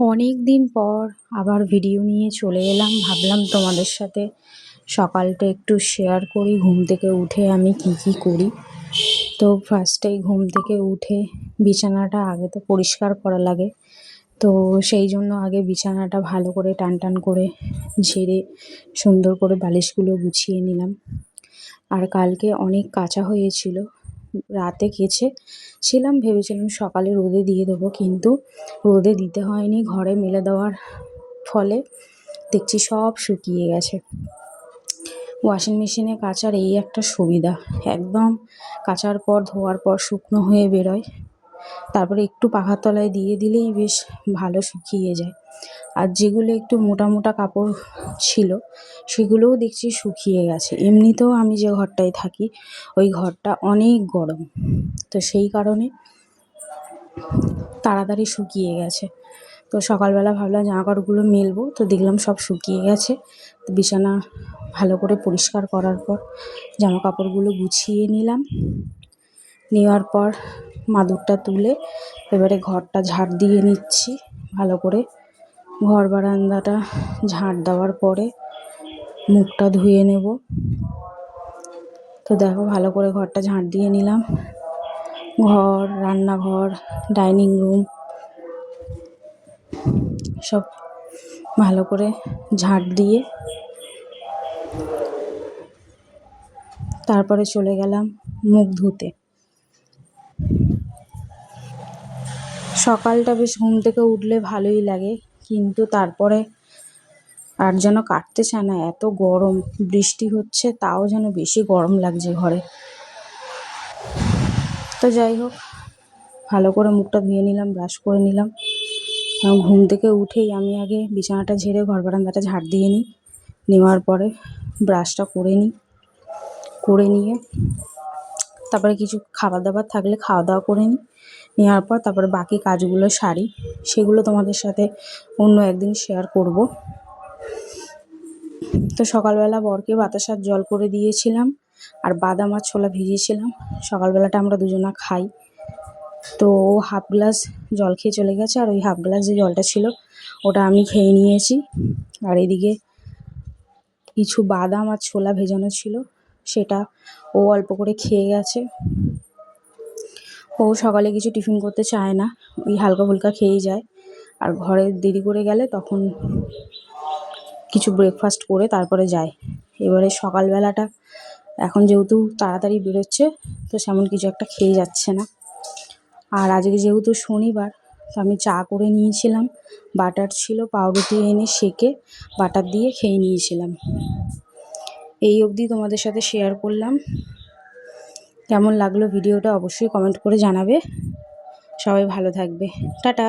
অনেক দিন পর আবার ভিডিও নিয়ে চলে এলাম। ভাবলাম তোমাদের সাথে সকালটা একটু শেয়ার করি। ঘুম থেকে উঠে আমি কি করি। তো ফার্স্টেই ঘুম থেকে উঠে বিছানাটা আগে তো পরিষ্কার করা লাগে। তো সেই জন্য আগে বিছানাটা ভালো করে টান করে ঝেড়ে সুন্দর করে বালিশগুলো গুছিয়ে নিলাম। আর কালকে অনেক কাচা হয়েছিল, রাতে কেচেছিলাম, ভেবেছিলাম সকালে রোদে দিয়ে দেবো, কিন্তু রোদে দিতে হয়নি। ঘরে মেলে দেওয়ার ফলে দেখছি সব শুকিয়ে গেছে। ওয়াশিং মেশিনে কাচার এই একটা সুবিধা, একদম কাচার পর ধোয়ার পর শুকনো হয়ে বেরোয়, তারপরে একটু পাখার তলায় দিয়ে দিলেই বেশ ভালো শুকিয়ে যায়। আর যেগুলো একটু মোটা মোটা কাপড় ছিল সেগুলোও দেখছি শুকিয়ে গেছে। এমনিতেও আমি যে ঘরটায় থাকি ওই ঘরটা অনেক গরম, তো সেই কারণে তাড়াতাড়ি শুকিয়ে গেছে। তো সকালবেলা ভাবলাম জামাকাপড়গুলো মেলবো, তো দেখলাম সব শুকিয়ে গেছে। তো বিছানা ভালো করে পরিষ্কার করার পর জামাকাপড়গুলো গুছিয়ে নিলাম। নেওয়ার পর মাদুরটা তুলে এবারে ঘরটা ঝাড় দিয়ে নিচ্ছি ভালো করে। ঘর বারান্দাটা ঝাড় দেওয়ার পরে মুখটা ধুয়ে নেব। তো দেখো ভালো করে ঘরটা ঝাড় দিয়ে নিলাম। ঘর, রান্নাঘর, ডাইনিং রুম সব ভালো করে ঝাড় দিয়ে তারপরে চলে গেলাম মুখ ধুতে। সকালটা বেশ ঘুম থেকে উঠলে ভালোই লাগে, কিন্তু তারপরে আর যেন কাটতে চায় না, এত গরম। বৃষ্টি হচ্ছে তাও যেন বেশি গরম লাগছে ঘরে। তো যাই হোক, ভালো করে মুখটা ধুয়ে নিলাম, ব্রাশ করে নিলাম। ঘুম থেকে উঠেই আমি আগে বিছানাটা ঝেড়ে ঘর বারান্দাটা ঝাড় দিয়ে নিই। নেওয়ার পরে ব্রাশটা করে নিয়ে তারপরে কিছু খাবার দাবার থাকলে খাওয়া দাওয়া করে নিই। নেওয়ার পর তারপরে বাকি কাজগুলো সারি, সেগুলো তোমাদের সাথে অন্য একদিন শেয়ার করব। তো সকালবেলা বরকে বাতাসার জল করে দিয়েছিলাম, আর বাদাম আর ছোলা ভিজিয়েছিলাম। সকালবেলাটা আমরা দুজনা খাই, তো ও হাফ গ্লাস জল খেয়ে চলে গেছে, আর ওই হাফ গ্লাস যে জলটা ছিল ওটা আমি খেয়ে নিয়েছি। আর এদিকে কিছু বাদাম আর ছোলা ভেজানো ছিল, সেটা ও অল্প করে খেয়ে গেছে। ও সকালে কিছু টিফিন করতে চায় না, ওই হালকা ফুলকা খেয়েই যায়। আর ঘরে দেরি করে গেলে তখন কিছু ব্রেকফাস্ট করে তারপরে যায়। এবারে সকালবেলাটা এখন যেহেতু তাড়াতাড়ি বেরোচ্ছে, তো সেমন কিছু একটা খেয়ে যাচ্ছে না। আর আজকে যেহেতু শনিবার, তো আমি চা করে নিয়েছিলাম। বাটার ছিল, পাউরুটি এনে সেঁকে বাটার দিয়ে খেয়ে নিয়েছিলাম। এই অবধি তোমাদের সাথে শেয়ার করলাম। কেমন লাগলো ভিডিওটা অবশ্যই কমেন্ট করে জানাবে। সবাই ভালো থাকবে। টাটা।